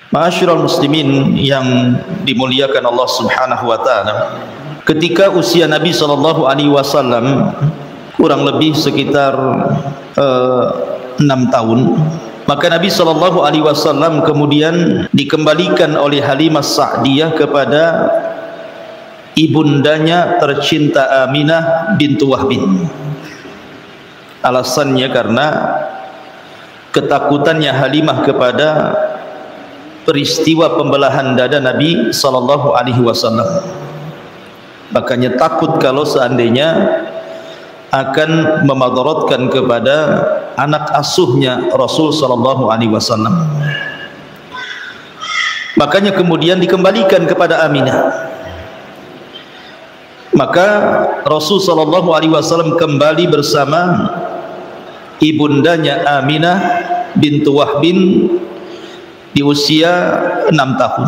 Ma'asyiral muslimin yang dimuliakan Allah Subhanahu wa taala. Ketika usia Nabi sallallahu alaihi wasallam kurang lebih sekitar 6 tahun, maka Nabi sallallahu alaihi wasallam kemudian dikembalikan oleh Halimah Sa'diyah kepada ibundanya tercinta Aminah bintu Wahb. Alasannya karena ketakutannya Halimah kepada peristiwa pembelahan dada Nabi sallallahu alaihi wasallam. Makanya takut kalau seandainya akan memadaratkan kepada anak asuhnya Rasul sallallahu alaihi wasallam. Makanya kemudian dikembalikan kepada Aminah. Maka Rasul sallallahu alaihi wasallam kembali bersama ibundanya Aminah bintu Wahb di usia 6 tahun.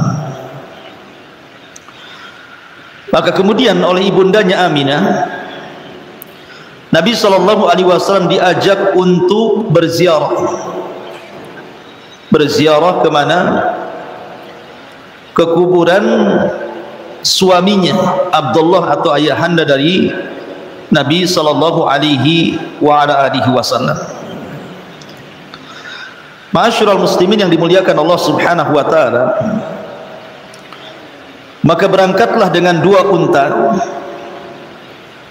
Maka kemudian oleh ibundanya Aminah, Nabi sallallahu alaihi wasallam diajak untuk berziarah. Berziarah ke mana? Ke kuburan suaminya Abdullah atau ayahanda dari Nabi sallallahu alaihi wasallam. Ma'asyiral muslimin yang dimuliakan Allah Subhanahu wa taala, maka berangkatlah dengan 2 unta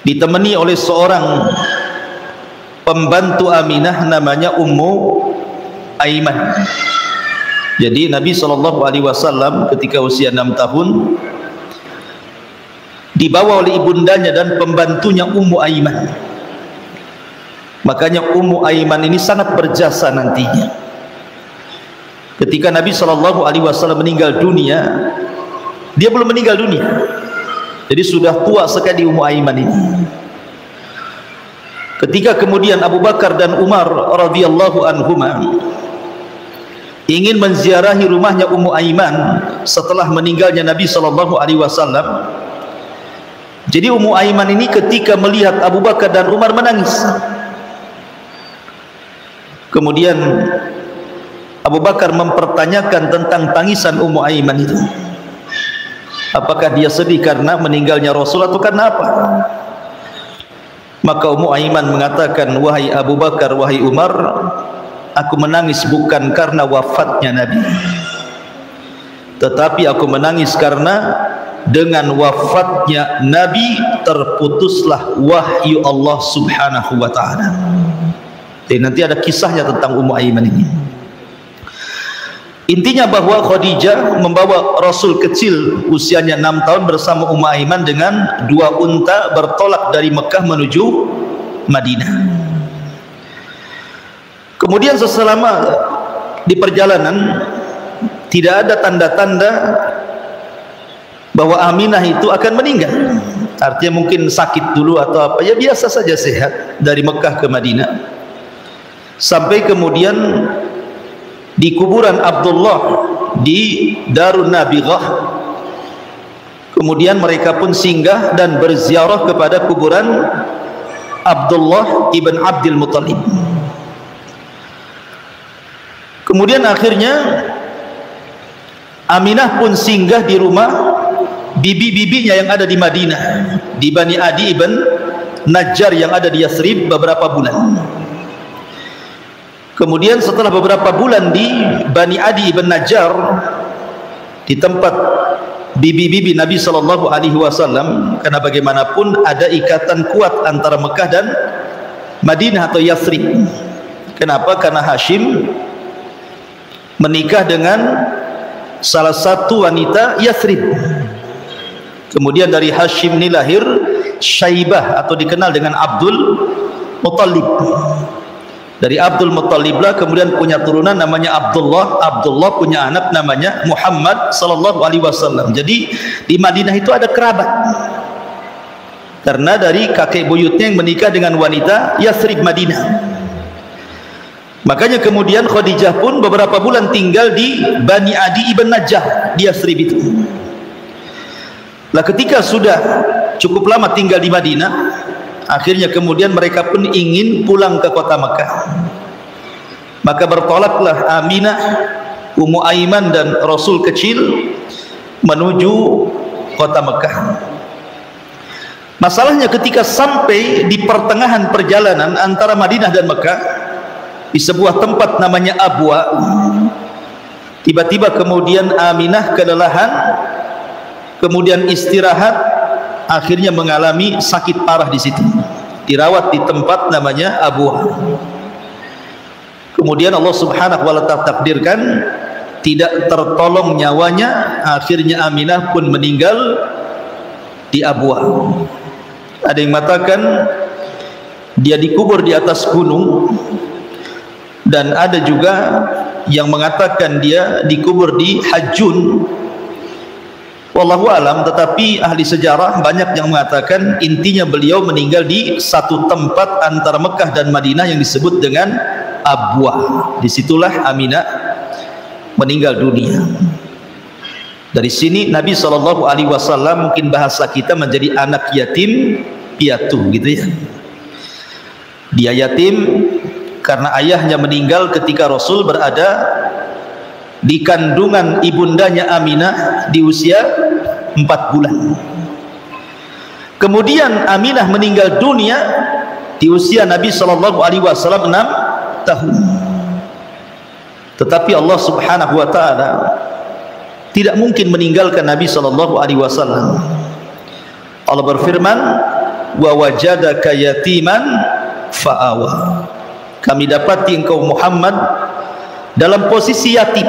ditemani oleh seorang pembantu Aminah namanya Ummu Aiman. Jadi Nabi sallallahu alaihi wasallam ketika usia 6 tahun dibawa oleh ibundanya dan pembantunya Ummu Aiman. Makanya Ummu Aiman ini sangat berjasa nantinya. Ketika Nabi sallallahu alaihi wasallam meninggal dunia, dia belum meninggal dunia. Jadi sudah tua sekali Ummu Aiman ini. Ketika kemudian Abu Bakar dan Umar radhiyallahu anhuma ingin menziarahi rumahnya Ummu Aiman setelah meninggalnya Nabi sallallahu alaihi wasallam, jadi Ummu Aiman ini ketika melihat Abu Bakar dan Umar menangis. Kemudian Abu Bakar mempertanyakan tentang tangisan Ummu Aiman itu. Apakah dia sedih karena meninggalnya Rasul atau karena apa? Maka Ummu Aiman mengatakan, "Wahai Abu Bakar, wahai Umar, aku menangis bukan karena wafatnya Nabi, tetapi aku menangis karena dengan wafatnya Nabi terputuslah wahyu Allah Subhanahu wa taala." Dan nanti ada kisahnya tentang Ummu Aiman ini. Intinya bahwa Khadijah membawa Rasul kecil usianya 6 tahun bersama Ummu Aiman dengan 2 unta bertolak dari Mekah menuju Madinah. Kemudian selama di perjalanan tidak ada tanda-tanda bahwa Aminah itu akan meninggal. Artinya mungkin sakit dulu atau apa, ya biasa saja sehat dari Mekah ke Madinah. Sampai kemudian di kuburan Abdullah di Darun Nabighah, kemudian mereka pun singgah dan berziarah kepada kuburan Abdullah ibn Abdul Muttalib. Kemudian akhirnya Aminah pun singgah di rumah bibi-bibinya yang ada di Madinah, di Bani Adi ibn Najjar yang ada di Yathrib beberapa bulan. Kemudian setelah beberapa bulan di Bani Adi ibn Najjar, di tempat bibi-bibi Nabi sallallahu alaihi wasallam, karena bagaimanapun ada ikatan kuat antara Mekah dan Madinah atau Yathrib. Kenapa? Karena Hashim menikah dengan salah satu wanita Yathrib. Kemudian dari Hashim ini lahir Syaibah atau dikenal dengan Abdul Muttalib. Dari Abdul Muttalib lah kemudian punya turunan namanya Abdullah. Abdullah punya anak namanya Muhammad sallallahu alaihi wasallam. Jadi di Madinah itu ada kerabat. Karena dari kakek buyutnya yang menikah dengan wanita Yathrib Madinah. Makanya kemudian Khadijah pun beberapa bulan tinggal di Bani Adi ibn Najjar di Yathrib itu. Lah ketika sudah cukup lama tinggal di Madinah, akhirnya kemudian mereka pun ingin pulang ke kota Mekah. Maka bertolaklah Aminah Ummu Aiman dan Rasul kecil menuju kota Mekah. Masalahnya ketika sampai di pertengahan perjalanan antara Madinah dan Mekah, di sebuah tempat namanya Abwa, tiba-tiba kemudian Aminah kelelahan, kemudian istirahat, akhirnya mengalami sakit parah di situ, dirawat di tempat namanya Abwa. Kemudian Allah Subhanahu wa ta'ala takdirkan tidak tertolong nyawanya, akhirnya Aminah pun meninggal di Abwa. Ada yang mengatakan dia dikubur di atas gunung, dan ada juga yang mengatakan dia dikubur di Hajjun. Wallahu alam, tetapi ahli sejarah banyak yang mengatakan intinya beliau meninggal di satu tempat antara Mekah dan Madinah yang disebut dengan Abwa. Disitulah Aminah meninggal dunia. Dari sini Nabi SAW mungkin bahasa kita menjadi anak yatim piatu gitu ya. Dia yatim karena ayahnya meninggal ketika Rasul berada di kandungan ibundanya Aminah di usia 4 bulan. Kemudian Aminah meninggal dunia di usia Nabi SAW 6 tahun. Tetapi Allah Subhanahu wa ta'ala tidak mungkin meninggalkan Nabi SAW. Allah berfirman, wa wajadaka yatiman fa'awa. Kami dapati engkau Muhammad dalam posisi yatim,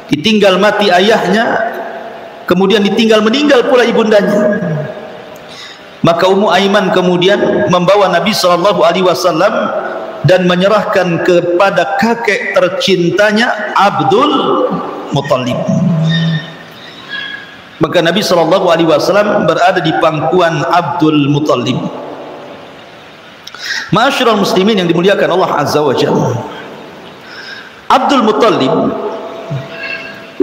ditinggal mati ayahnya, kemudian ditinggal meninggal pula ibundanya. Maka Ummu Aiman kemudian membawa Nabi SAW dan menyerahkan kepada kakek tercintanya Abdul Muttalib. Maka Nabi SAW berada di pangkuan Abdul Muttalib. Ma'asyiral muslimin yang dimuliakan Allah Azza wa Jalla, Abdul Muttalib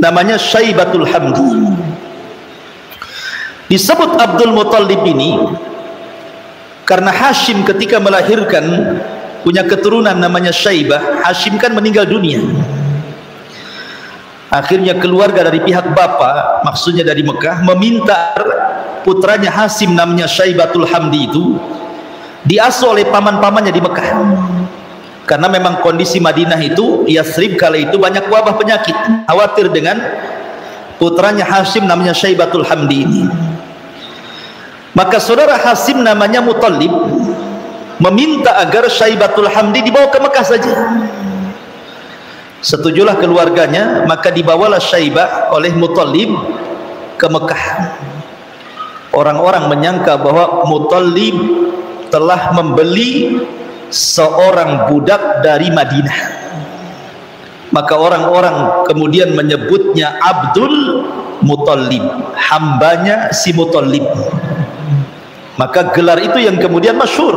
namanya Syaibatul Hamdi. Disebut Abdul Muttalib ini karena Hashim ketika melahirkan punya keturunan namanya Syaibah. Hashim kan meninggal dunia. Akhirnya keluarga dari pihak bapak, maksudnya dari Mekah, meminta putranya Hashim namanya Syaibatul Hamdi itu diasuh oleh paman-pamannya di Mekah. Karena memang kondisi Madinah itu, Yathrib kala itu banyak wabah penyakit. Khawatir dengan putranya Hashim namanya Syaibatul Hamdi ini. Maka saudara Hashim namanya Muttalib meminta agar Syaibatul Hamdi dibawa ke Mekah saja. Setujulah keluarganya, maka dibawalah Syaibah oleh Muttalib ke Mekah. Orang-orang menyangka bahwa Muttalib telah membeli seorang budak dari Madinah. Maka orang-orang kemudian menyebutnya Abdul Muttalib, hambanya si Muttalib. Maka gelar itu yang kemudian masyhur.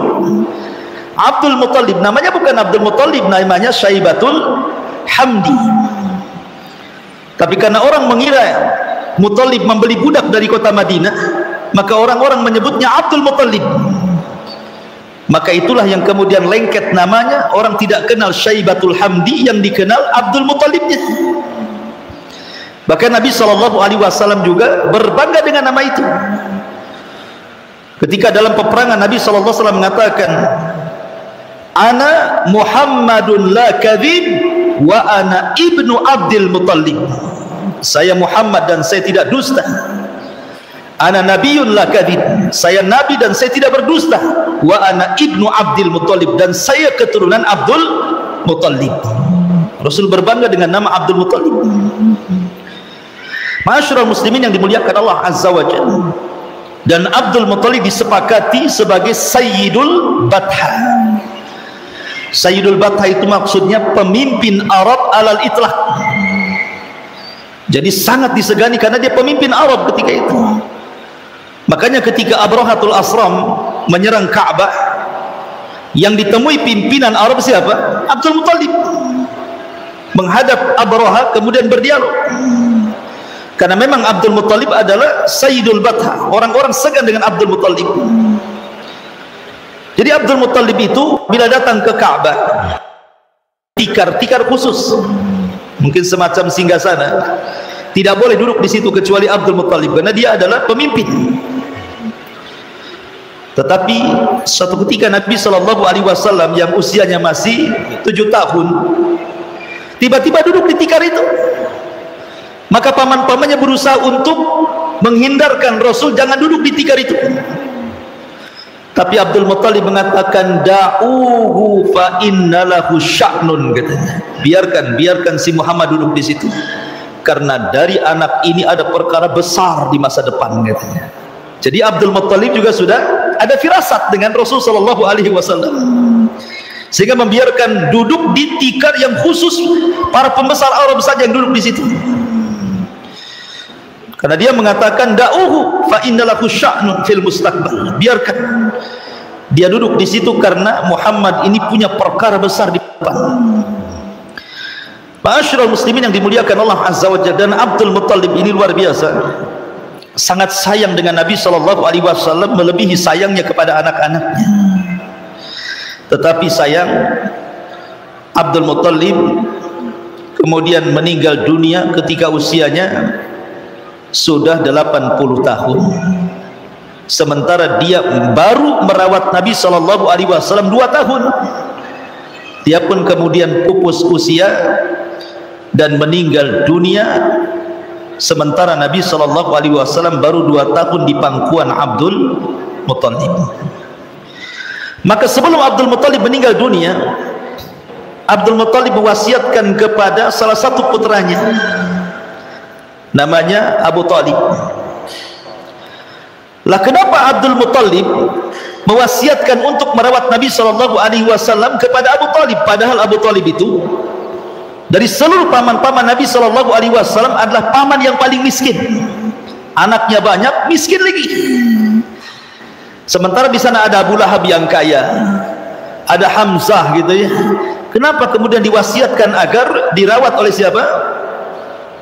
Abdul Muttalib, namanya bukan Abdul Muttalib, namanya Syaibatul Hamdi. Tapi karena orang mengira Muttalib membeli budak dari kota Madinah, maka orang-orang menyebutnya Abdul Muttalib. Maka itulah yang kemudian lengket namanya. Orang tidak kenal Syaibatul Hamdi, yang dikenal Abdul Muttalibnya. Bahkan Nabi SAW juga berbangga dengan nama itu. Ketika dalam peperangan Nabi SAW mengatakan, ana Muhammadun la kadhib wa ana ibnu Abdul Muttalib. Saya Muhammad dan saya tidak dusta. Ana nabiyun la kadhib, saya nabi dan saya tidak berdusta. Wa ana ibnu Abdul Muttalib, dan saya keturunan Abdul Muttalib. Rasul berbangga dengan nama Abdul Muttalib. Ma'asyiral muslimin yang dimuliakan Allah Azza wa Jalla. Dan Abdul Muttalib disepakati sebagai Sayyidul Batha. Sayyidul Batha itu maksudnya pemimpin Arab alal itlaq. Jadi sangat disegani karena dia pemimpin Arab ketika itu. Makanya ketika Abrahatul Asram menyerang Ka'bah, yang ditemui pimpinan Arab siapa? Abdul Muttalib. Menghadap Abraha kemudian berdialog. Karena memang Abdul Muttalib adalah Sayyidul Batha. Orang-orang segan dengan Abdul Muttalib. Jadi Abdul Muttalib itu bila datang ke Ka'bah, tikar khusus. mungkin semacam singgasana. Tidak boleh duduk di situ kecuali Abdul Muttalib karena dia adalah pemimpin. Tetapi suatu ketika Nabi SAW yang usianya masih 7 tahun tiba-tiba duduk di tikar itu. Maka paman-pamannya berusaha untuk menghindarkan Rasul jangan duduk di tikar itu. Tapi Abdul Muttalib mengatakan da'uhu fa innalahu sya'nun, katanya. Biarkan si Muhammad duduk di situ. Karena dari anak ini ada perkara besar di masa depan, katanya. Jadi Abdul Muttalib juga sudah ada firasat dengan Rasul sallallahu alaihi wasallam. Sehingga membiarkan duduk di tikar yang khusus para pembesar Arab saja yang duduk di situ. Karena dia mengatakan da'uhu fa innalahu sya'nun fil mustaqbal. Biarkan dia duduk di situ karena Muhammad ini punya perkara besar di depan. Ma'asyiral muslimin yang dimuliakan Allah Azza wa Jalla, dan Abdul Muttalib ini luar biasa. Sangat sayang dengan Nabi sallallahu alaihi wasallam melebihi sayangnya kepada anak-anaknya. Tetapi sayang Abdul Muttalib kemudian meninggal dunia ketika usianya sudah 80 tahun. Sementara dia baru merawat Nabi sallallahu alaihi wasallam 2 tahun. Dia pun kemudian pupus usia dan meninggal dunia sementara Nabi sallallahu alaihi wasallam baru 2 tahun di pangkuan Abdul Muttalib. Maka sebelum Abdul Muttalib meninggal dunia, Abdul Muttalib mewasiatkan kepada salah satu putranya namanya Abu Talib. Lah kenapa Abdul Muttalib mewasiatkan untuk merawat Nabi sallallahu alaihi wasallam kepada Abu Talib, padahal Abu Talib itu dari seluruh paman-paman Nabi sallallahu alaihi wasallam adalah paman yang paling miskin. Anaknya banyak, miskin lagi. Sementara di sana ada Abu Lahab yang kaya, ada Hamzah gitu ya. Kenapa kemudian diwasiatkan agar dirawat oleh siapa?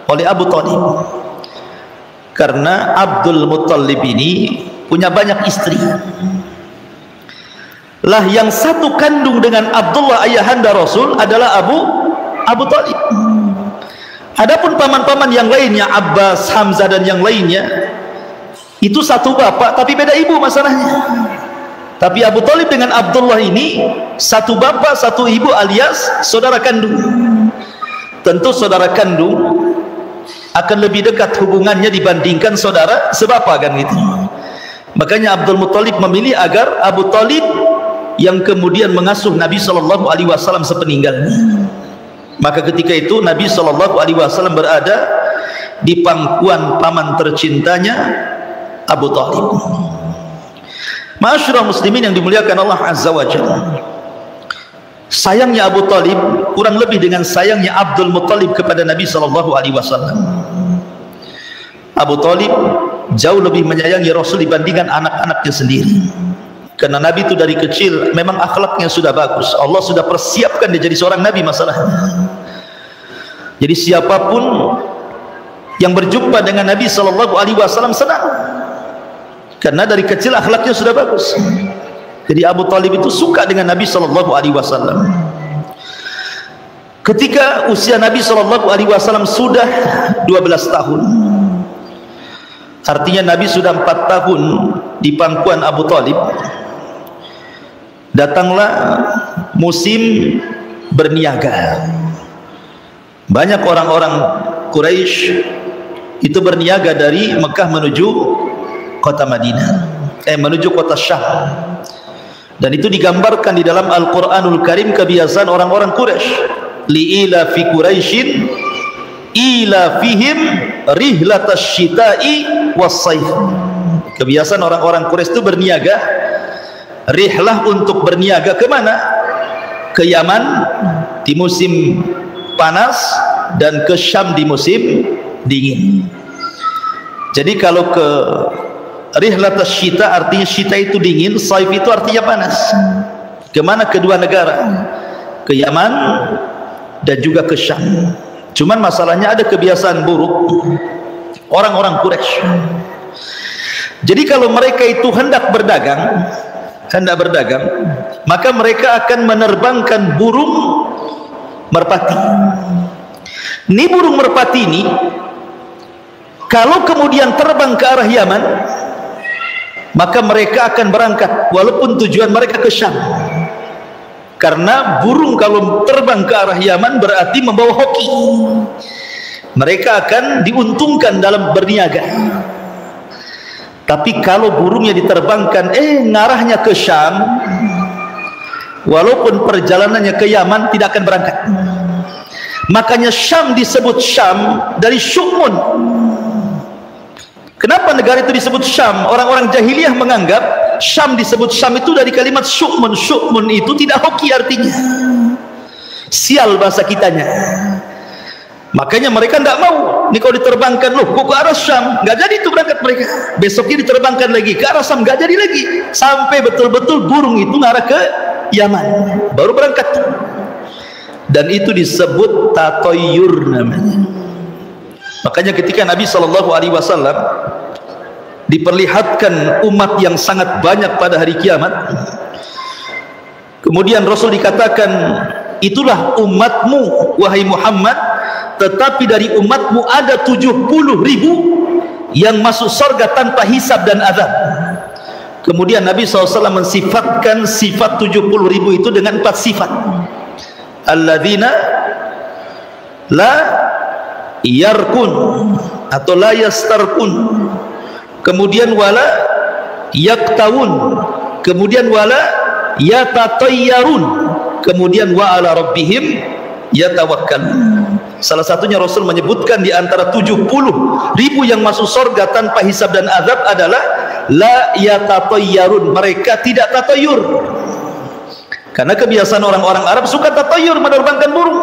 Oleh Abu Talib. Karena Abdul Muttalib ini punya banyak istri. Lah yang satu kandung dengan Abdullah ayahanda Rasul adalah Abu Talib. Adapun paman-paman yang lainnya, Abbas, Hamzah dan yang lainnya, itu satu bapak tapi beda ibu masalahnya. Tapi Abu Talib dengan Abdullah ini satu bapak satu ibu alias saudara kandung. Tentu saudara kandung akan lebih dekat hubungannya dibandingkan saudara sebapa, kan gitu. Makanya Abdul Muttalib memilih agar Abu Talib yang kemudian mengasuh Nabi sallallahu alaihi wasallam sepeninggalnya. Maka ketika itu Nabi sallallahu alaihi wasallam berada di pangkuan paman tercintanya Abu Talib. Ma'asyiral muslimin yang dimuliakan Allah Azza wa Jalla, sayangnya Abu Talib kurang lebih dengan sayangnya Abdul Muttalib kepada Nabi sallallahu alaihi wasallam. Abu Talib jauh lebih menyayangi Rasul dibandingkan anak-anaknya sendiri. Karena Nabi itu dari kecil memang akhlaknya sudah bagus. Allah sudah persiapkan dia jadi seorang Nabi masalahnya. Jadi siapapun yang berjumpa dengan Nabi sallallahu alaihi wasallam senang. Karena dari kecil akhlaknya sudah bagus. Jadi Abu Talib itu suka dengan Nabi sallallahu alaihi wasallam. Ketika usia Nabi sallallahu alaihi wasallam sudah 12 tahun. Artinya Nabi sudah 4 tahun di pangkuan Abu Talib. Datanglah musim berniaga. Banyak orang-orang Quraisy itu berniaga dari Mekah menuju kota Madinah, menuju kota Syam. Dan itu digambarkan di dalam Al-Qur'anul Karim kebiasaan orang-orang Quraisy. Li'ila fi Quraisyin ila fihim rihlatash syita'i was-saif. Kebiasaan orang-orang Quraisy itu berniaga, rihlah untuk berniaga ke mana? Ke Yaman di musim panas dan ke Syam di musim dingin. Jadi kalau ke rihlatash syita artinya syita itu dingin, saif itu artinya panas. Kemana kedua negara? Ke Yaman dan juga ke Syam. Cuman masalahnya ada kebiasaan buruk orang-orang Quraisy. Jadi kalau mereka itu hendak berdagang, maka mereka akan menerbangkan burung merpati. Ini burung merpati ini kalau kemudian terbang ke arah Yaman, maka mereka akan berangkat walaupun tujuan mereka ke Syam. Karena burung kalau terbang ke arah Yaman berarti membawa hoki. Mereka akan diuntungkan dalam berniaga. Tapi kalau burungnya diterbangkan ngarahnya ke Syam, walaupun perjalanannya ke Yaman tidak akan berangkat. Makanya Syam disebut Syam dari Syu'mun. Kenapa negara itu disebut Syam? Orang-orang jahiliyah menganggap Syam disebut Syam itu dari kalimat Syu'mun. Syu'mun itu tidak hoki artinya, sial bahasa kitanya. Makanya mereka tidak mau. Ini kalau diterbangkan, loh kok ke arah Syam, nggak jadi itu berangkat mereka. Besoknya diterbangkan lagi ke arah Syam, nggak jadi lagi. Sampai betul-betul burung itu ngarah ke Yaman, baru berangkat. Dan itu disebut tatoyur namanya. Makanya ketika Nabi SAW diperlihatkan umat yang sangat banyak pada hari kiamat, kemudian Rasul dikatakan, itulah umatmu wahai Muhammad, tetapi dari umatmu ada 70.000 yang masuk surga tanpa hisab dan azab. Kemudian Nabi SAW mensifatkan sifat 70.000 itu dengan 4 sifat. Alladzina la yarkun atau la yastarkun, kemudian wala yaktawun, kemudian wala yatatayyarun, kemudian wa ala rabbihim yatawakkalun. Salah satunya Rasul menyebutkan di antara 70.000 yang masuk surga tanpa hisab dan azab adalah la yatatayyarun, mereka tidak tatayur. Karena kebiasaan orang-orang Arab suka tatayur, menerbangkan burung.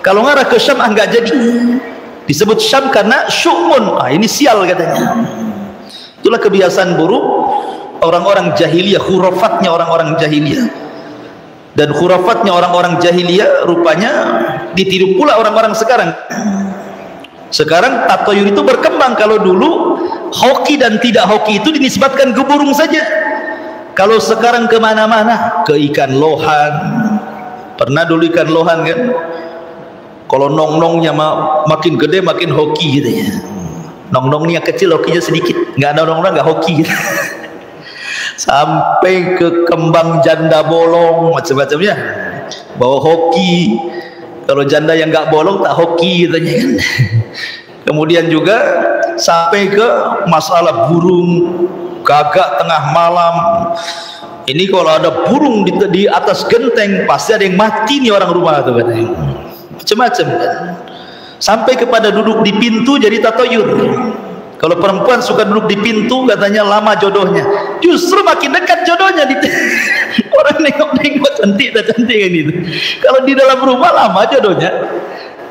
Kalau ngarah ke Syam enggak jadi. Disebut Syam karena Syu'mun. Ini sial katanya. Itulah kebiasaan burung orang-orang jahiliyah, khurafatnya orang-orang jahiliyah. Dan khurafatnya orang-orang jahiliyah rupanya ditiru pula orang-orang sekarang. Sekarang tatayur itu berkembang. Kalau dulu hoki dan tidak hoki itu dinisbatkan ke burung saja. Kalau sekarang kemana-mana, ke ikan lohan. Pernah dulu ikan lohan kan, kalau nong-nongnya makin gede makin hoki gitu ya. Nong-nongnya kecil, hokinya sedikit. Nggak ada nong-nong nggak hoki gitu. Sampai ke kembang janda bolong macam-macamnya bawa hoki. Kalau janda yang nggak bolong tak hoki gitu kan. Kemudian juga sampai ke masalah burung gagak tengah malam. Ini kalau ada burung di atas genteng pasti ada yang mati nih orang rumah tuh katanya. Macam-macam kan. Sampai kepada duduk di pintu jadi tatayur. Kalau perempuan suka duduk di pintu katanya lama jodohnya. Justru makin dekat jodohnya. Orang nengok-nengok cantik dan cantik kan itu. Kalau di dalam rumah lama jodohnya.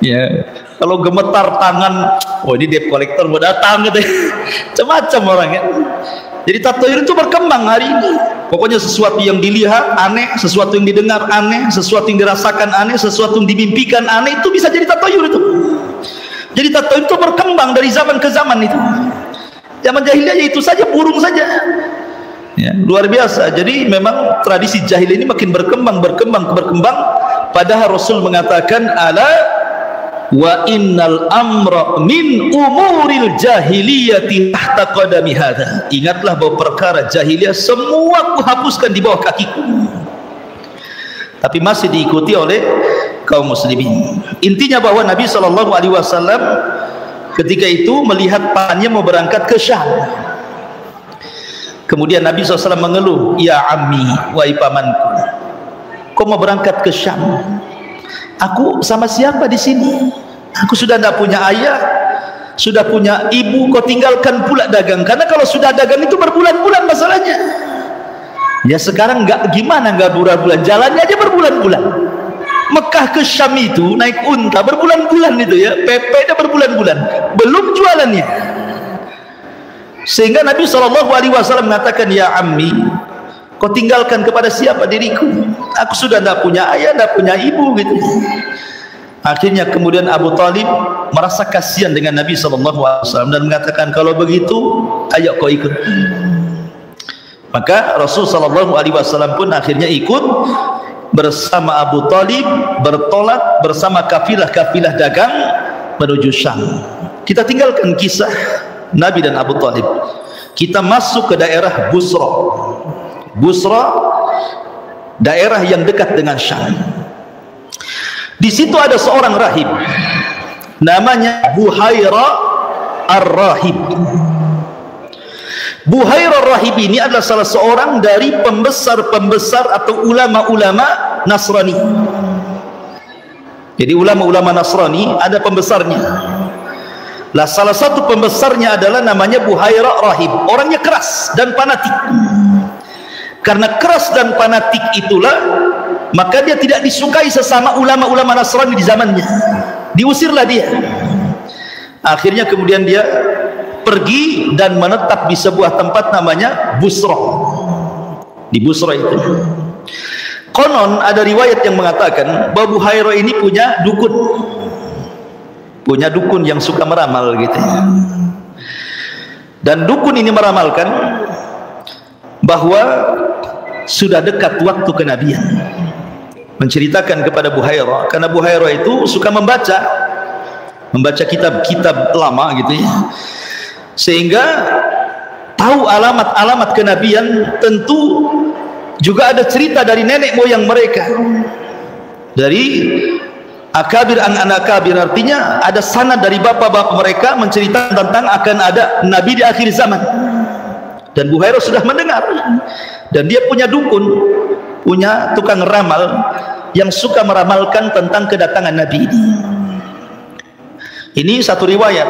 Ya, kalau gemetar tangan, oh ini debt collector mau datang gitu. Macam-macam orang kan. Jadi tatayur itu berkembang hari ini. Pokoknya sesuatu yang dilihat aneh, sesuatu yang didengar aneh, sesuatu yang dirasakan aneh, sesuatu yang dimimpikan aneh, itu bisa jadi tatayur itu. Jadi tatayur itu berkembang dari zaman ke zaman itu. Zaman jahiliyah itu saja burung saja. Ya, luar biasa. Jadi memang tradisi jahil ini makin berkembang. Padahal Rasul mengatakan ala wa innal amra min umuril jahiliyati tahta qadami hadha. Ingatlah bahwa perkara jahiliyah semua kuhapuskan di bawah kakiku. Tapi masih diikuti oleh kaum muslimin. Intinya bahwa Nabi SAW ketika itu melihat pamannya mau berangkat ke Syam. Kemudian Nabi SAW mengeluh, ya ammi, wahai pamanku, kau mau berangkat ke Syam? Aku sama siapa di sini? Aku sudah tidak punya ayah, sudah punya ibu, kau tinggalkan pula dagang. Karena kalau sudah dagang itu berbulan-bulan masalahnya. Ya sekarang nggak gimana, nggak bulan-bulan, jalannya aja berbulan-bulan. Mekah ke Syam itu naik unta berbulan-bulan itu ya, PP-nya berbulan-bulan, belum jualannya. Sehingga Nabi SAW mengatakan, ya ammi, kau tinggalkan kepada siapa diriku? Aku sudah tidak punya ayah, tidak punya ibu gitu. Akhirnya kemudian Abu Talib merasa kasihan dengan Nabi SAW dan mengatakan, kalau begitu ayo kau ikut. Maka Rasul SAW pun akhirnya ikut bersama Abu Talib bertolak bersama kafilah-kafilah dagang menuju Syam. Kita tinggalkan kisah Nabi dan Abu Talib. Kita masuk ke daerah Busra. Busra, daerah yang dekat dengan Syam. Di situ ada seorang rahib namanya Buhaira Ar-Rahib. Buhaira Ar-Rahib ini adalah salah seorang dari pembesar-pembesar atau ulama-ulama Nasrani. Jadi ulama-ulama Nasrani ada pembesarnya. Lah salah satu pembesarnya adalah namanya Buhaira Rahib. Orangnya keras dan fanatik. Karena keras dan fanatik itulah maka dia tidak disukai sesama ulama-ulama Nasrani di zamannya. Diusirlah dia. Akhirnya kemudian dia pergi dan menetap di sebuah tempat namanya Busra. Di Busra itu konon ada riwayat yang mengatakan bahwa Buhaira ini punya dukun yang suka meramal gitu. Dan dukun ini meramalkan bahwa sudah dekat waktu kenabian. Menceritakan kepada Buhaira, karena Buhaira itu suka membaca kitab-kitab lama gitu ya, sehingga tahu alamat-alamat kenabian. Tentu juga ada cerita dari nenek moyang mereka, dari akabir an-akabir, artinya ada sanad dari bapak-bapak mereka menceritakan tentang akan ada nabi di akhir zaman. Dan Buhaira sudah mendengar, dan dia punya dukun, punya tukang ramal yang suka meramalkan tentang kedatangan nabi ini. Ini satu riwayat.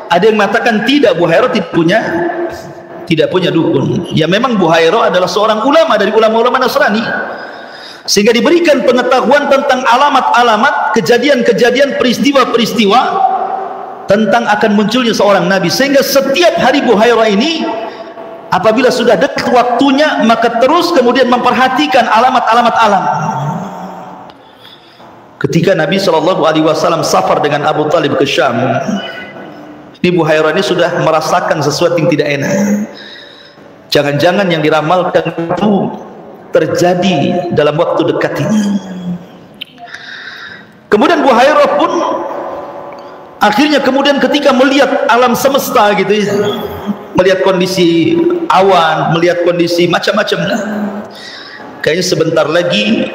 Ada yang mengatakan tidak, Buhaira tidak punya dukun. Ya memang Buhaira adalah seorang ulama dari ulama-ulama Nasrani, sehingga diberikan pengetahuan tentang alamat-alamat, kejadian-kejadian, peristiwa-peristiwa tentang akan munculnya seorang nabi. Sehingga setiap hari Buhaira ini apabila sudah dekat waktunya maka terus kemudian memperhatikan alamat-alamat alam. Ketika Nabi SAW safar dengan Abu Talib ke Syam, ini Buhaira ini sudah merasakan sesuatu yang tidak enak. Jangan-jangan yang diramalkan itu terjadi dalam waktu dekat ini. Kemudian Buhaira pun akhirnya kemudian ketika melihat alam semesta gitu ya, melihat kondisi awan, melihat kondisi macam-macam, kayaknya sebentar lagi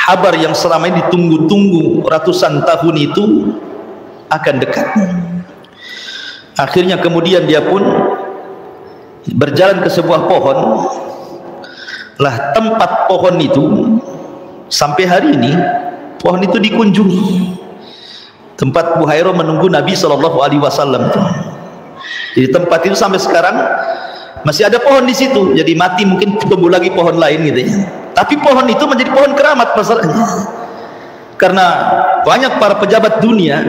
kabar yang selama ini ditunggu-tunggu ratusan tahun itu akan dekat. Akhirnya kemudian dia pun berjalan ke sebuah pohon. Lah tempat pohon itu sampai hari ini pohon itu dikunjungi. Tempat Buhaira menunggu Nabi SAW. Jadi tempat itu sampai sekarang masih ada pohon di situ. Jadi mati mungkin tumbuh lagi pohon lain gitu ya. Tapi pohon itu menjadi pohon keramat masalahnya. Karena banyak para pejabat dunia,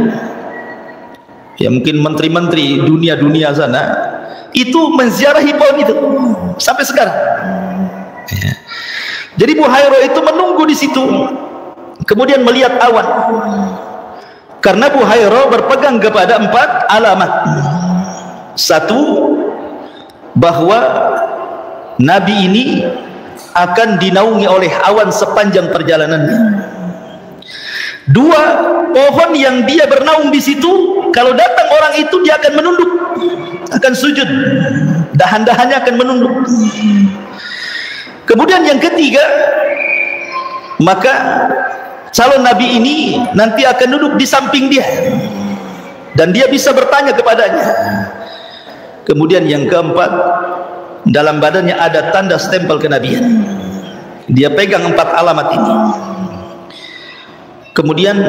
ya mungkin menteri-menteri dunia sana, itu menziarahi pohon itu sampai sekarang. Ya. Jadi Buhaira itu menunggu di situ, kemudian melihat awan. Karena Buhaira berpegang kepada 4 alamat. Satu, bahwa Nabi ini akan dinaungi oleh awan sepanjang perjalanannya. 2, pohon yang dia bernaung di situ, kalau datang orang itu dia akan menunduk, akan sujud, dahan-dahannya akan menunduk. Kemudian yang ketiga, maka calon nabi ini nanti akan duduk di samping dia dan dia bisa bertanya kepadanya. Kemudian yang keempat, dalam badannya ada tanda stempel kenabian. Dia pegang 4 alamat ini. Kemudian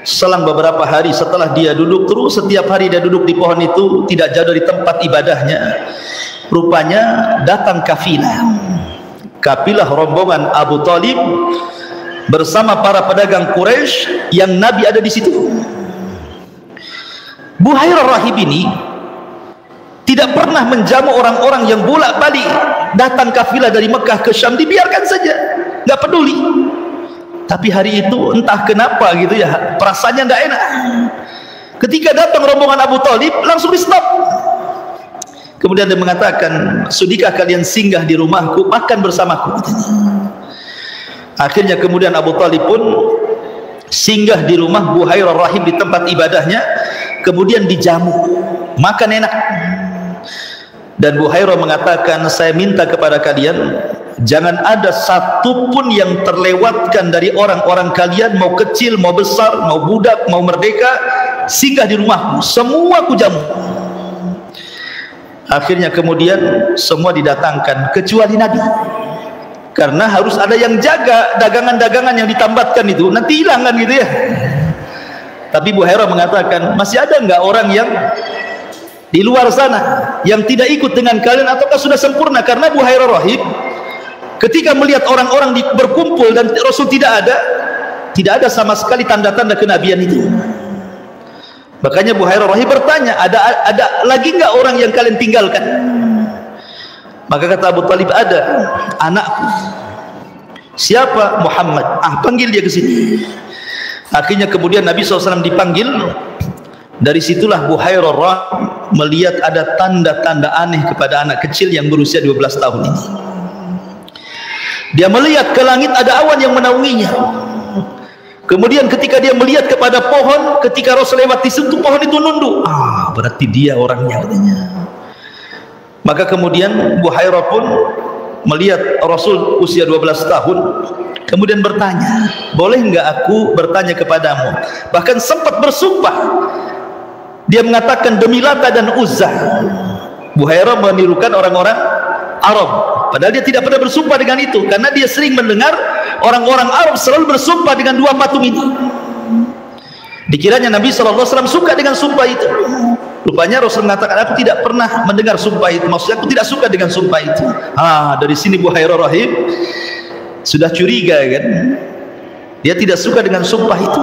selang beberapa hari setelah dia duduk, terus setiap hari dia duduk di pohon itu, tidak jauh dari tempat ibadahnya, rupanya datang kafilah rombongan Abu Talib bersama para pedagang Quraisy yang Nabi ada di situ. Buhaira Rahib ini tidak pernah menjamu orang-orang yang bolak-balik datang kafilah dari Mekah ke Syam, dibiarkan saja, nggak peduli. Tapi hari itu entah kenapa gitu ya, perasaannya nggak enak. Ketika datang rombongan Abu Talib, langsung di stop. Kemudian dia mengatakan, sudikah kalian singgah di rumahku, makan bersamaku? Akhirnya kemudian Abu Talib pun singgah di rumah Buhairah Rahib di tempat ibadahnya, kemudian dijamu, makan enak. Dan Buhairah mengatakan, saya minta kepada kalian, jangan ada satu pun yang terlewatkan dari orang-orang kalian, mau kecil, mau besar, mau budak, mau merdeka, singgah di rumahku, semua ku jamu. Akhirnya kemudian semua didatangkan kecuali Nabi, karena harus ada yang jaga dagangan-dagangan yang ditambatkan itu, nanti hilang kan gitu ya. Tapi Buhairah mengatakan, masih ada enggak orang yang di luar sana yang tidak ikut dengan kalian, ataukah sudah sempurna? Karena Buhairah Rahib ketika melihat orang-orang berkumpul dan Rasul tidak ada sama sekali tanda-tanda kenabian itu. Makanya Buhairah Rahib bertanya, ada lagi enggak orang yang kalian tinggalkan? Maka kata Abu Talib, ada, anakku. Siapa? Muhammad. Panggil dia ke sini. Akhirnya kemudian Nabi SAW dipanggil. Dari situlah Buhairah Rahib melihat ada tanda-tanda aneh kepada anak kecil yang berusia 12 tahun ini. Dia melihat ke langit ada awan yang menaunginya. Kemudian ketika dia melihat kepada pohon, ketika Rasul lewat di situ, pohon itu nunduk. Berarti dia orangnya, katanya. Maka kemudian Buhairah pun melihat Rasul usia 12 tahun, kemudian bertanya, boleh enggak aku bertanya kepadamu? Bahkan sempat bersumpah. Dia mengatakan, demi Lata dan Uzza. Buhairah menirukan orang-orang Arab, padahal dia tidak pernah bersumpah dengan itu, karena dia sering mendengar orang-orang Arab selalu bersumpah dengan dua patung ini. Dikiranya Nabi SAW suka dengan sumpah itu. Rupanya Rasul mengatakan, aku tidak pernah mendengar sumpah itu, maksudnya aku tidak suka dengan sumpah itu. Dari sini Buhairah Rahib sudah curiga kan, dia tidak suka dengan sumpah itu.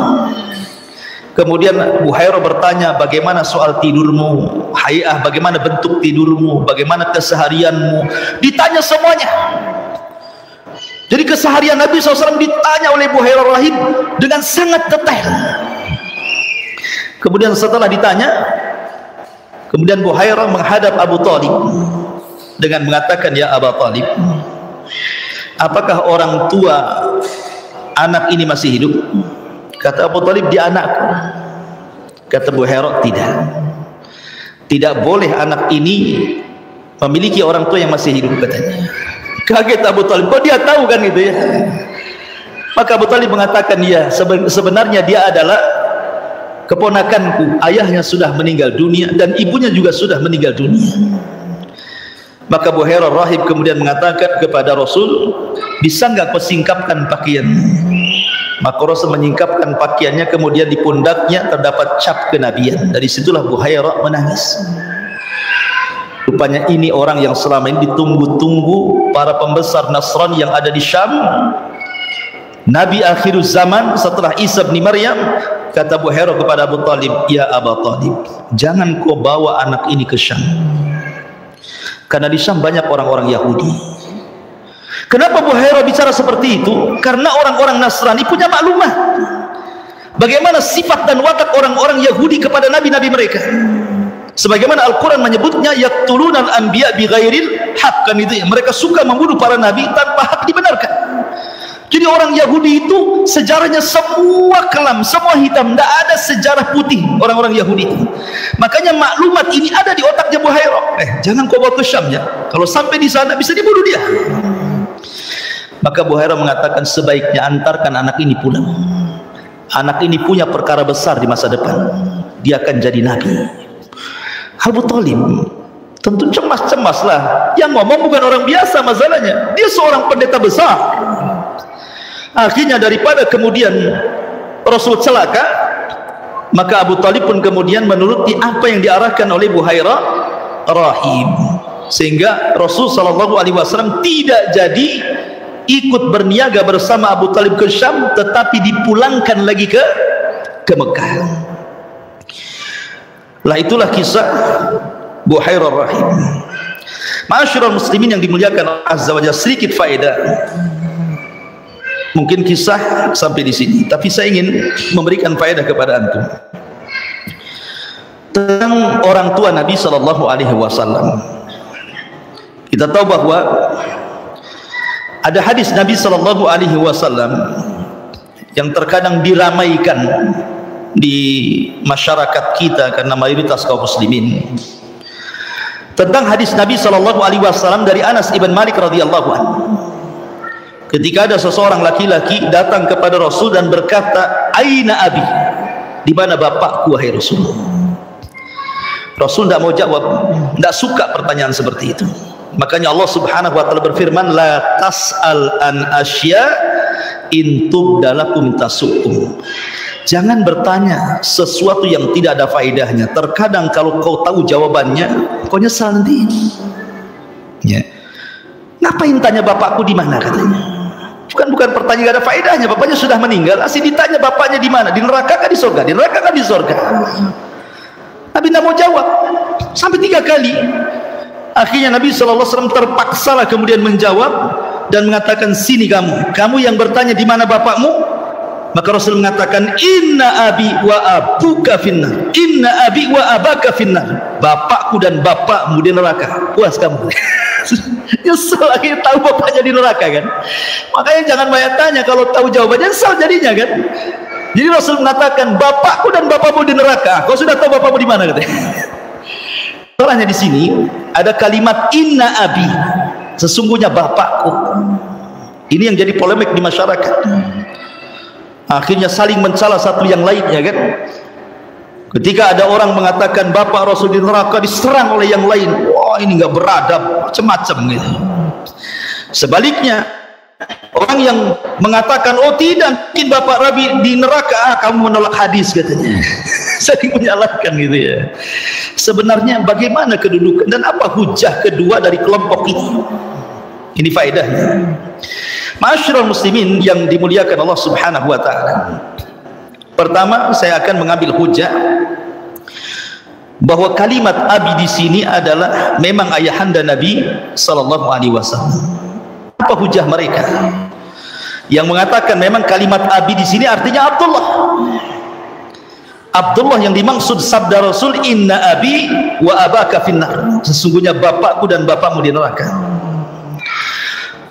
Kemudian Buhairah bertanya, bagaimana soal tidurmu, hayah, bagaimana bentuk tidurmu, bagaimana keseharianmu, ditanya semuanya. Jadi keseharian Nabi SAW ditanya oleh Buhairah Rahib dengan sangat detail. Kemudian setelah ditanya, kemudian Buhairah menghadap Abu Talib dengan mengatakan, ya Abu Talib, apakah orang tua anak ini masih hidup? Kata Abu Talib, dia anakku. Kata Buhairah, tidak boleh anak ini memiliki orang tua yang masih hidup, katanya. Kaget Abu Talib, kok dia tahu kan gitu ya? Maka Abu Talib mengatakan, ya, sebenarnya dia adalah keponakanku, ayahnya sudah meninggal dunia dan ibunya juga sudah meninggal dunia. Maka Buhairah Rahib kemudian mengatakan kepada Rasul, bisa enggak kau singkapkan pakaian? Maka Rasul menyingkapkan pakaiannya, kemudian di pundaknya terdapat cap kenabian. Dari situlah Buhairah menangis. Rupanya ini orang yang selama ini ditunggu-tunggu para pembesar Nasrani yang ada di Syam. Nabi akhir zaman setelah Isa bin Maryam. Kata Buhairah kepada Abu Talib, ya Abu Talib, jangan kau bawa anak ini ke Syam, karena di Syam banyak orang-orang Yahudi. Kenapa Buhairah bicara seperti itu? Karena orang-orang Nasrani punya maklumat bagaimana sifat dan watak orang-orang Yahudi kepada nabi-nabi mereka. Sebagaimana Al-Quran menyebutnya, yaqtulunal anbiya bighairil haq, kan itu ya, mereka suka membunuh para nabi tanpa hak dibenarkan. Jadi orang Yahudi itu sejarahnya semua kelam, semua hitam, tidak ada sejarah putih orang-orang Yahudi itu. Makanya maklumat ini ada di otaknya Buhairah. Jangan kau bawa ke Syam ya, kalau sampai di sana bisa dibunuh dia. Maka Buhairah mengatakan, sebaiknya antarkan anak ini pulang. Anak ini punya perkara besar di masa depan, dia akan jadi nabi. Abu Talib tentu cemas-cemas lah. Yang ngomong bukan orang biasa masalahnya, dia seorang pendeta besar. Akhirnya daripada kemudian Rasul celaka, maka Abu Talib pun kemudian menuruti apa yang diarahkan oleh Buhairah Rahib, sehingga Rasul SAW tidak jadi ikut berniaga bersama Abu Talib ke Syam, tetapi dipulangkan lagi ke Mekah. Lah itulah kisah Buhairah Rahib. Ma'asyiral muslimin yang dimuliakan Allah Azza wa Jalla, sedikit faedah. Mungkin kisah sampai di sini, tapi saya ingin memberikan faedah kepada antum tentang orang tua Nabi SAW. Kita tahu bahwa Ada hadis Nabi sallallahu alaihi wasallam yang terkadang diramaikan di masyarakat kita karena mayoritas kaum muslimin, tentang hadis Nabi sallallahu alaihi wasallam dari Anas ibn Malik radhiyallahu anhu. Ketika ada seseorang laki-laki datang kepada Rasul dan berkata, "Aina abi?" Di mana bapakku wahai Rasul? Rasul tidak mau jawab, tidak suka pertanyaan seperti itu. Makanya Allah Subhanahu wa taala berfirman, "La tas'al an asya in tubdalakum tasukum." Jangan bertanya sesuatu yang tidak ada faedahnya. Terkadang kalau kau tahu jawabannya, kau nyesal nanti. Ya. Ngapain tanya bapakku di mana katanya? Bukan pertanyaan gak ada faedahnya. Bapaknya sudah meninggal, asli ditanya bapaknya di mana? Di neraka kah di surga? Di neraka kah di surga? Nabi tidak mau jawab sampai 3 kali. Akhirnya Nabi SAW terpaksalah kemudian menjawab dan mengatakan, "Sini kamu yang bertanya di mana bapakmu." Maka Rasul mengatakan, "Inna abi wa abuka finnar, inna abi wa abaka finnar." Bapakku dan bapakmu di neraka. Puas kamu? Nyesel akhirnya tahu bapaknya di neraka kan. Makanya jangan banyak tanya, kalau tahu jawabannya nyesel jadinya kan. Jadi Rasul mengatakan, "Bapakku dan bapakmu di neraka." Kau sudah tahu bapakmu di mana katanya? Soalnya di sini ada kalimat inna abi, sesungguhnya bapakku. Ini yang jadi polemik di masyarakat. Akhirnya saling mencela satu yang lainnya kan. Ketika ada orang mengatakan bapak Rasul di neraka, diserang oleh yang lain. Wah, ini nggak beradab, macam-macam gitu. Sebaliknya, orang yang mengatakan, "Oh tidak, mungkin bapak Rabi di neraka," kamu menolak hadis katanya. Saling menyalahkan gitu ya. Sebenarnya bagaimana kedudukan dan apa hujah kedua dari kelompok ini? Ini faedahnya. Ma'asyiral muslimin yang dimuliakan Allah Subhanahu wa taala. Pertama, saya akan mengambil hujah bahwa kalimat abi di sini adalah memang ayahanda Nabi sallallahu alaihi wasallam. Apa hujah mereka yang mengatakan memang kalimat abi di sini artinya Abdullah? Abdullah yang dimaksud sabda Rasul, "Inna abi wa abaka finnar." Sesungguhnya bapakku dan bapakmu di neraka.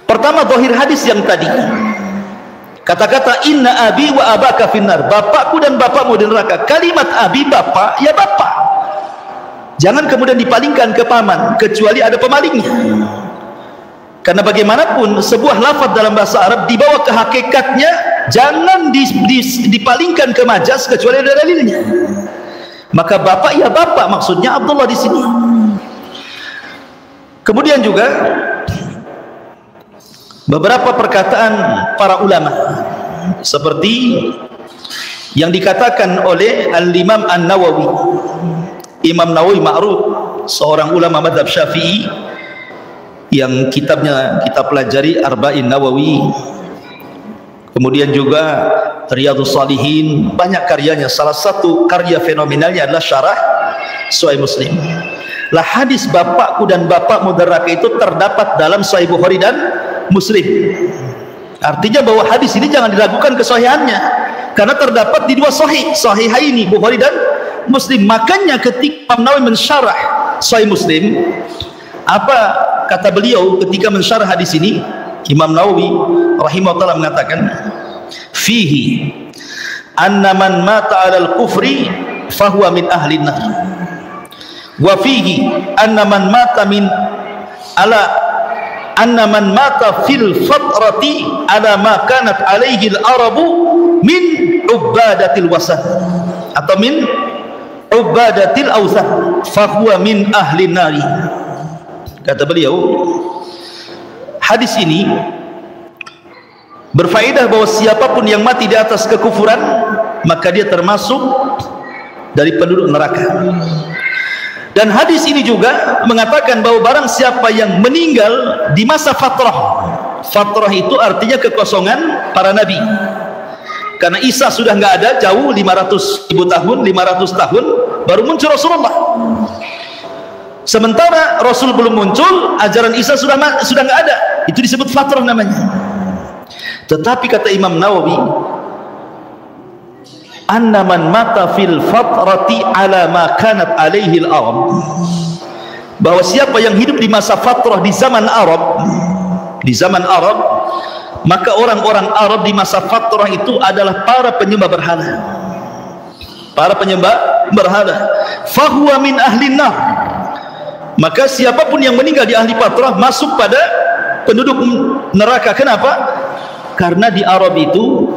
Pertama, zahir hadis yang tadi, kata-kata inna abi wa abaka finnar, bapakku dan bapakmu di neraka. Kalimat abi, bapak, ya bapak. Jangan kemudian dipalingkan ke paman kecuali ada pemalingnya. Karena bagaimanapun sebuah lafaz dalam bahasa Arab dibawa ke hakikatnya, jangan dipalingkan ke majas kecuali ada dalilnya. Maka bapak ya bapak, maksudnya Abdullah di sini. Kemudian juga beberapa perkataan para ulama seperti yang dikatakan oleh Al-Imam An-Nawawi. Imam Nawawi ma'ruf, seorang ulama mazhab Syafi'i yang kitabnya kita pelajari Arba'in Nawawi, kemudian juga Riyadhus Shalihin, banyak karyanya. Salah satu karya fenomenalnya adalah Syarah Sahih Muslim. Lah hadis bapakku dan bapakmu neraka itu terdapat dalam Sahih Bukhari dan Muslim. Artinya bahwa hadis ini jangan diragukan kesahihannya karena terdapat di 2 sahihaini, Bukhari dan Muslim. Makanya ketika Imam Nawawi mensyarah Sahih Muslim, apa kata beliau ketika mensyarah hadis ini? Imam Nawawi rahimahullah mengatakan, "Fihi anna man mata 'alal kufri fahuwa min ahlin nar. Wa fihi anna man mata fil fatrati ala ma kanat alaihi al-arabu min ubadatil wasan atau min ubadatil awsan fahuwa min ahli nari." Kata beliau, hadis ini berfaedah bahwa siapapun yang mati di atas kekufuran maka dia termasuk dari penduduk neraka. Dan hadis ini juga mengatakan bahwa barang siapa yang meninggal di masa fatrah, fatrah itu artinya kekosongan para nabi, karena Isa sudah nggak ada, jauh 500.000 tahun, 500 tahun baru muncul Rasulullah. Sementara Rasul belum muncul, ajaran Isa sudah nggak ada, itu disebut fatrah namanya. Tetapi kata Imam Nawawi, anna man mata fil fatrati ala ma kanat alaihi al-arab, bahwa siapa yang hidup di masa fatrah di zaman Arab, maka orang-orang Arab di masa fatrah itu adalah para penyembah berhala. Para penyembah berhala. Fahuwa min ahlin nar. Maka siapapun yang meninggal di ahli fatrah masuk pada penduduk neraka. Kenapa? Karena di Arab itu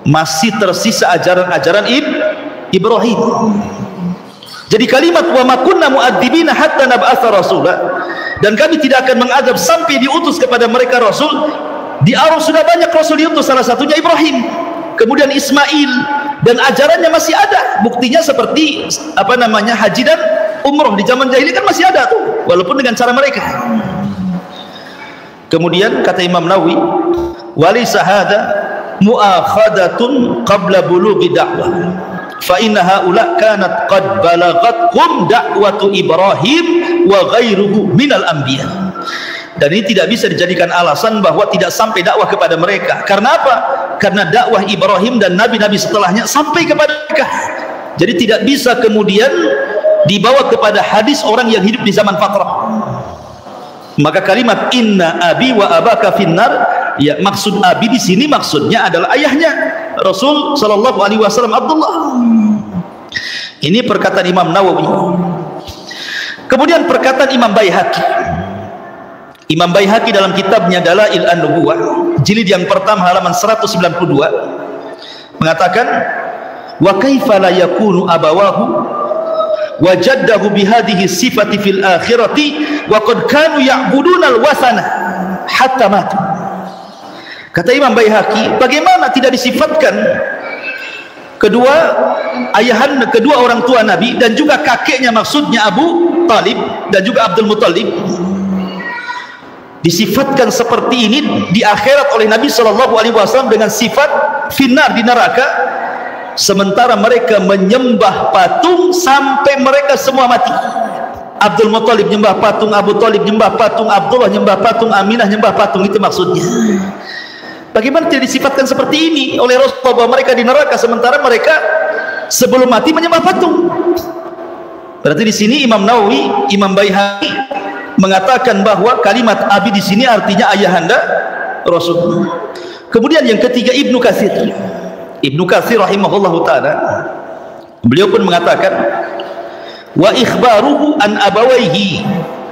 masih tersisa ajaran-ajaran Ibrahim. Jadi kalimat wa ma kunna mu'adzibina hatta nab'atsa rasula, dan kami tidak akan mengazab sampai diutus kepada mereka rasul. Di Arab sudah banyak rasul diutus, salah satunya Ibrahim, kemudian Ismail, dan ajarannya masih ada. Buktinya seperti haji dan umroh di zaman jahiliyah kan masih ada tuh, walaupun dengan cara mereka. Kemudian kata Imam Nawawi, walaysa hadza mu'akhadatun qabla bulughi da'wah, fa inna haula kanat qad balaghatkum da'watu Ibrahim wa ghairuhu minal anbiya. Dan ini tidak bisa dijadikan alasan bahwa tidak sampai dakwah kepada mereka. Karena apa? Karena dakwah Ibrahim dan nabi-nabi setelahnya sampai kepada mereka. Jadi tidak bisa kemudian dibawa kepada hadis orang yang hidup di zaman fatrah. Maka kalimat inna abi wa abaka finnar, ya maksud abi di sini maksudnya adalah ayahnya Rasul sallallahu alaihi wasallam Abdullah. Ini perkataan Imam Nawawi. Kemudian perkataan Imam Baihaqi. Imam Baihaqi dalam kitabnya Dalail an-Nubuwah jilid yang pertama halaman 192 mengatakan, wa kaifa la yakunu abawahu wa jaddahu bihadhihi sifati fil akhirati wa qad kanu ya'buduna al-wathana hatta matu. Kata Imam Baihaqi, bagaimana tidak disifatkan kedua ayahanda, kedua orang tua Nabi dan juga kakeknya, maksudnya Abu Talib dan juga Abdul Muttalib, disifatkan seperti ini di akhirat oleh Nabi SAW dengan sifat finnar, di neraka, sementara mereka menyembah patung sampai mereka semua mati. Abdul Muttalib nyembah patung, Abu Talib nyembah patung, Abdullah nyembah patung, Aminah nyembah patung. Itu maksudnya. Bagaimana tidak disifatkan seperti ini oleh Rasulullah bahwa mereka di neraka sementara mereka sebelum mati menyembah patung? Berarti di sini Imam Nawawi, Imam Baihaqi mengatakan bahwa kalimat abi di sini artinya ayahanda Rasul. Kemudian yang ketiga Ibnu Katsir. Ibnu Katsir rahimahullahu taala, beliau pun mengatakan, wa ikhbaruhu an abawaihi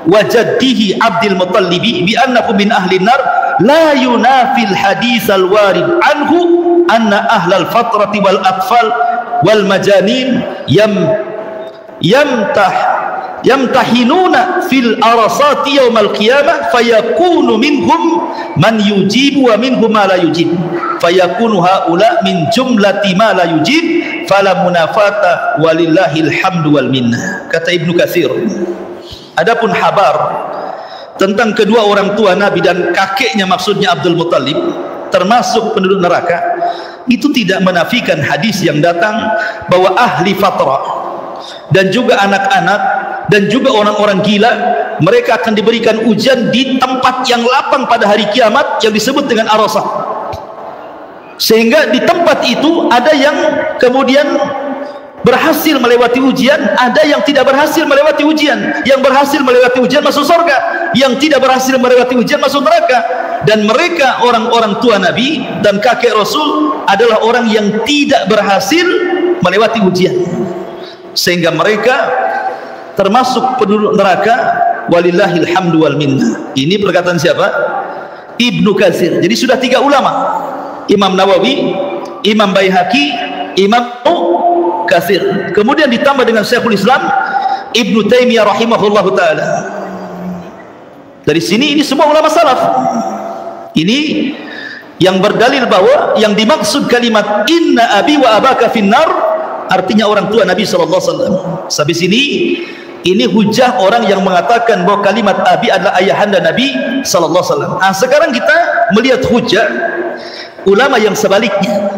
wa jaddihi Abdul Muttalib bi annahu min ahli nar la yunafil hadits al warid anhu anna ahlal fatrati wal atfal wal majanin yamtahinuna fil arasati yaumal qiyamah fayakunu minhum man yujibu wa minhum ma la yujib fayakunu haula min jumlati ma la yujib fala munafata walillahil hamdu wal minnah. Kata Ibnu Katsir, adapun habar tentang kedua orang tua Nabi dan kakeknya, maksudnya Abdul Muttalib, termasuk penduduk neraka, itu tidak menafikan hadis yang datang bahwa ahli fatrah dan juga anak-anak dan juga orang-orang gila mereka akan diberikan ujian di tempat yang lapang pada hari kiamat yang disebut dengan Arasah, sehingga di tempat itu ada yang kemudian berhasil melewati ujian, ada yang tidak berhasil melewati ujian. Yang berhasil melewati ujian masuk surga, yang tidak berhasil melewati ujian masuk neraka. Dan mereka orang-orang tua Nabi dan kakek Rasul adalah orang yang tidak berhasil melewati ujian, sehingga mereka termasuk penduduk neraka. Walillahil hamdu wal minnah. Ini perkataan siapa? Ibnu Katsir. Jadi sudah 3 ulama, Imam Nawawi, Imam Baihaqi, Imam Katsir. Kemudian ditambah dengan Syekhul Islam Ibnu Taimiyah rahimahullahu taala. Dari sini ini semua ulama salaf. Ini yang berdalil bahwa yang dimaksud kalimat inna abi wa abaka finnar artinya orang tua Nabi sallallahu alaihi wasallam. Sampai sini ini hujah orang yang mengatakan bahwa kalimat abi adalah ayahanda Nabi sallallahu alaihi wasallam. Nah, sekarang kita melihat hujah ulama yang sebaliknya,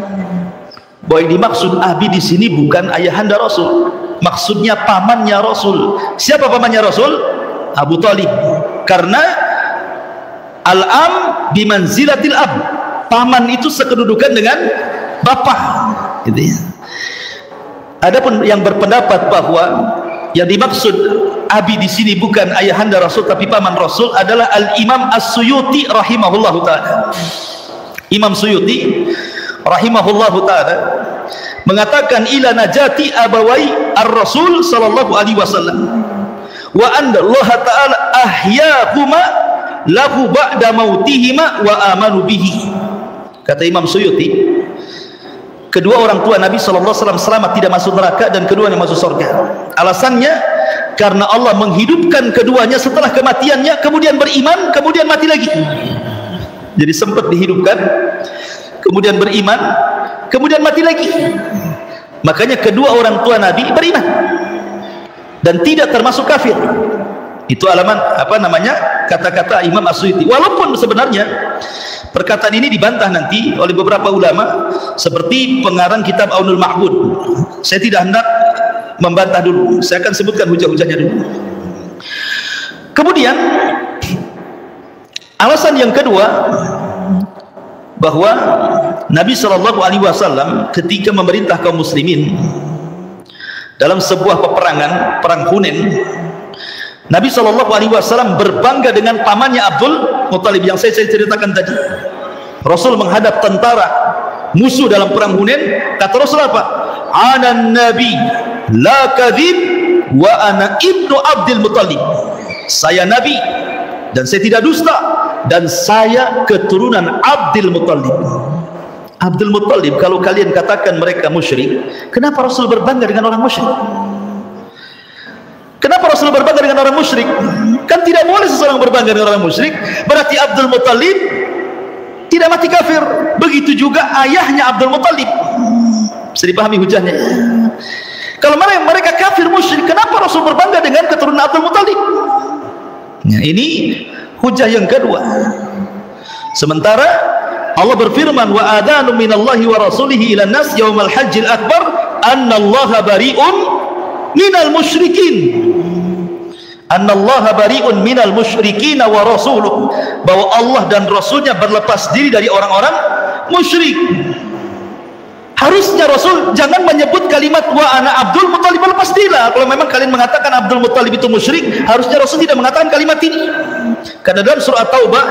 bahwa yang dimaksud abi di sini bukan ayahanda Rasul, maksudnya pamannya Rasul. Siapa pamannya Rasul? Abu Talib. Karena al-am bimanzilatil ab, paman itu sekedudukan dengan bapak, gitu ya. Adapun yang berpendapat bahwa yang dimaksud abi di sini bukan ayahanda Rasul tapi paman Rasul adalah Al-Imam As-Suyuti rahimahullahu taala. Imam Suyuti rahimahullahu taala mengatakan ila najati abawai ar-rasul sallallahu alaihi wasallam wa anna Allah taala ahyahuma lahu ba'da mautihima wa amanu bihi. Kata Imam Suyuti, kedua orang tua Nabi sallallahu alaihi wasallam selamat, tidak masuk neraka, dan keduanya masuk surga. Alasannya karena Allah menghidupkan keduanya setelah kematiannya, kemudian beriman, kemudian mati lagi. Jadi sempat dihidupkan, kemudian beriman, kemudian mati lagi. Makanya kedua orang tua Nabi beriman dan tidak termasuk kafir. Itu kata-kata Imam As-Suyuti. Walaupun sebenarnya perkataan ini dibantah nanti oleh beberapa ulama, seperti pengarang kitab Aunul Ma'bud. Saya tidak hendak membantah dulu, saya akan sebutkan hujah-hujahnya dulu. Kemudian alasan yang kedua, bahwa Nabi SAW ketika memerintah kaum muslimin dalam sebuah peperangan, perang Hunain, Nabi SAW berbangga dengan pamannya Abdul Muttalib yang saya ceritakan tadi. Rasul menghadap tentara musuh dalam perang Hunain, kata Rasul apa? Ana nabi la kadzib wa ana ibnu Abdul Muttalib. Saya nabi dan saya tidak dusta, dan saya keturunan Abdul Muttalib. Abdul Muttalib, kalau kalian katakan mereka musyrik, kenapa Rasul berbangga dengan orang musyrik? Kenapa Rasul berbangga dengan orang musyrik? Kan tidak boleh seseorang berbangga dengan orang musyrik. Berarti Abdul Muttalib tidak mati kafir. Begitu juga ayahnya Abdul Muttalib. Bisa dipahami hujahnya? Kalau mereka kafir musyrik, kenapa Rasul berbangga dengan keturunan Abdul Muttalib? Nah, ini hujah yang kedua. Sementara Allah berfirman, wa adanu minallahi wa rasulihi ila nas yaumal hajjil akbar annallaha bari'un minal musyrikin. Annallaha bari'un minal musyrikin wa rasuluh, bahwa Allah dan Rasulnya berlepas diri dari orang-orang musyrik. Harusnya Rasul jangan menyebut kalimat wa ana Abdul Muttalib berlepas diri. Kalau memang kalian mengatakan Abdul Muttalib itu musyrik, harusnya Rasul tidak mengatakan kalimat ini. Karena dalam surah Taubah,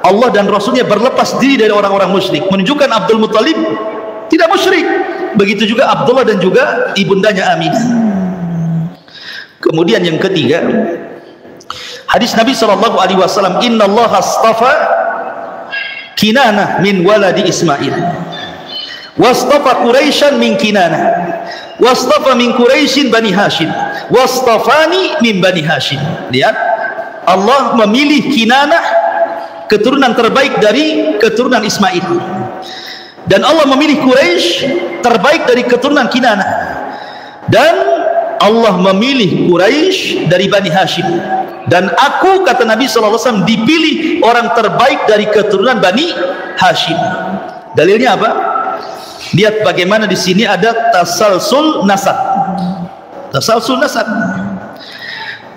Allah dan Rasulnya berlepas diri dari orang-orang musyrik, menunjukkan Abdul Muttalib tidak musyrik. Begitu juga Abdullah dan juga ibundanya Aminah. Kemudian yang ketiga, hadis Nabi SAW, Inna Allah astafa Kinanah min waladi Ismail, wastafa Quraisyan min Kinanah, wastafa min Quraisyin Bani Hashim, wastafani min Bani Hashim. Lihat, Allah memilih Kinanah, keturunan terbaik dari keturunan Ismail, dan Allah memilih Quraisy terbaik dari keturunan Kinanah, dan Allah memilih Quraisy dari Bani Hashim, dan aku, kata Nabi SAW, dipilih orang terbaik dari keturunan Bani Hashim. Dalilnya apa? Lihat bagaimana di sini ada tasalsul nasab. Tasalsul nasab.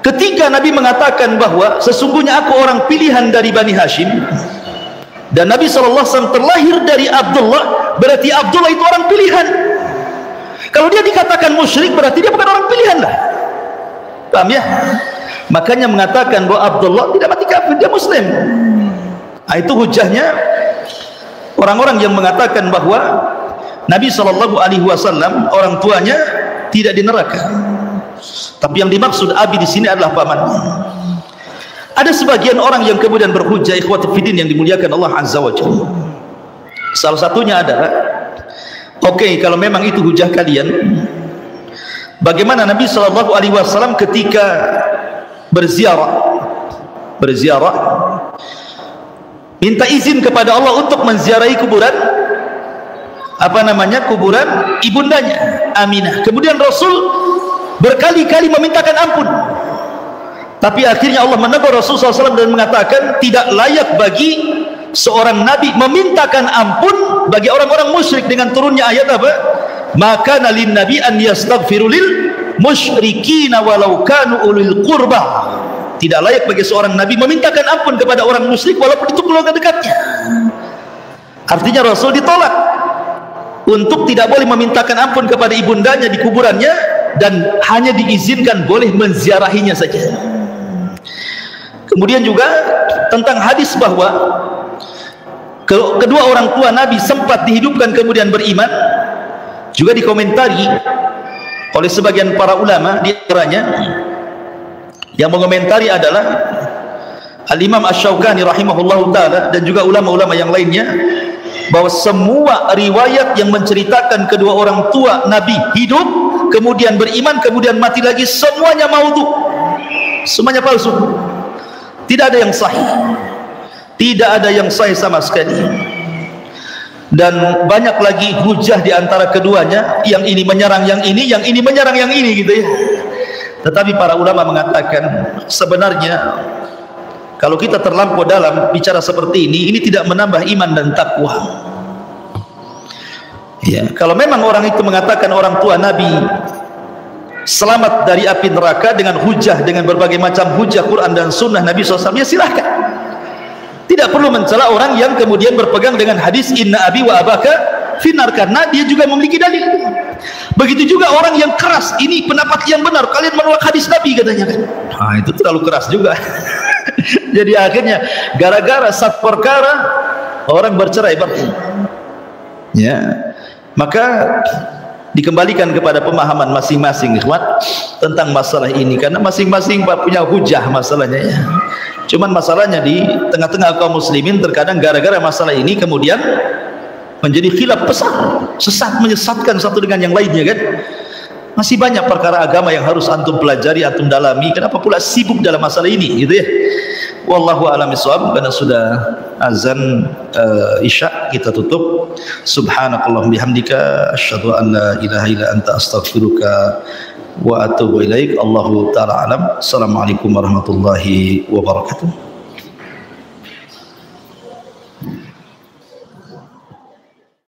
Ketika Nabi mengatakan bahwa sesungguhnya aku orang pilihan dari Bani Hashim, dan Nabi SAW terlahir dari Abdullah, berarti Abdullah itu orang pilihan. Kalau dia dikatakan musyrik, berarti dia bukan orang pilihan lah. Paham ya? Makanya mengatakan bahwa Abdullah tidak mati kafir, dia muslim. Nah, itu hujahnya orang-orang yang mengatakan bahwa Nabi SAW orang tuanya tidak di neraka. Tapi yang dimaksud abi di sini adalah pamannya. Ada sebagian orang yang kemudian berhujah, ikhwati fiddin yang dimuliakan Allah Azza wa Jalla. Salah satunya adalah, oke, kalau memang itu hujah kalian, bagaimana Nabi SAW ketika berziarah minta izin kepada Allah untuk menziarahi kuburan kuburan ibundanya Aminah. Kemudian Rasul berkali-kali memintakan ampun, tapi akhirnya Allah menegur Rasul SAW dan mengatakan tidak layak bagi seorang nabi memintakan ampun bagi orang-orang musyrik, dengan turunnya ayat apa? Maka nalin nabi an yastaghfiru lil musyrikin walau kanu ulil qurba. Tidak layak bagi seorang nabi memintakan ampun kepada orang musyrik walaupun itu keluarga dekatnya. Artinya Rasul ditolak untuk tidak boleh memintakan ampun kepada ibundanya di kuburannya, dan hanya diizinkan boleh menziarahinya saja. Kemudian juga tentang hadis bahwa kedua orang tua Nabi sempat dihidupkan kemudian beriman, juga dikomentari oleh sebagian para ulama. Di antaranya yang mengomentari adalah Al-Imam Asy-Syaukani rahimahullahu taala dan juga ulama-ulama yang lainnya, bahwa semua riwayat yang menceritakan kedua orang tua Nabi hidup kemudian beriman kemudian mati lagi, semuanya maudhu, semuanya palsu, tidak ada yang sahih, tidak ada yang sahih sama sekali. Dan banyak lagi hujah di antara keduanya, yang ini menyerang yang ini menyerang yang ini gitu ya. Tetapi para ulama mengatakan sebenarnya kalau kita terlampau dalam bicara seperti ini tidak menambah iman dan takwa. Ya, kalau memang orang itu mengatakan orang tua Nabi selamat dari api neraka dengan hujah, dengan berbagai macam hujah Quran dan Sunnah Nabi SAW, ya silahkan. Tidak perlu mencela orang yang kemudian berpegang dengan hadis inna abi wa abaka finnar, karena dia juga memiliki dalil. Begitu juga orang yang keras, ini pendapat yang benar, kalian menolak hadis Nabi katanya kan. Nah, itu terlalu keras juga. Jadi akhirnya gara-gara satu perkara orang bercerai berai. Ya, maka dikembalikan kepada pemahaman masing-masing ikhwan tentang masalah ini, karena masing-masing punya hujah masalahnya ya. Cuman masalahnya di tengah-tengah kaum muslimin terkadang gara-gara masalah ini kemudian menjadi khilaf besar, sesat menyesatkan satu dengan yang lainnya kan. Masih banyak perkara agama yang harus antum pelajari, antum dalami. Kenapa pula sibuk dalam masalah ini gitu ya. Wallahu a'lam bishawab. Karena sudah azan isya, kita tutup. Subhanakallahumma bihamdika asyhadu an la ilaha illa anta astaghfiruka wa atubu ilaik. Allahu ta'ala alam. Assalamualaikum warahmatullahi wabarakatuh.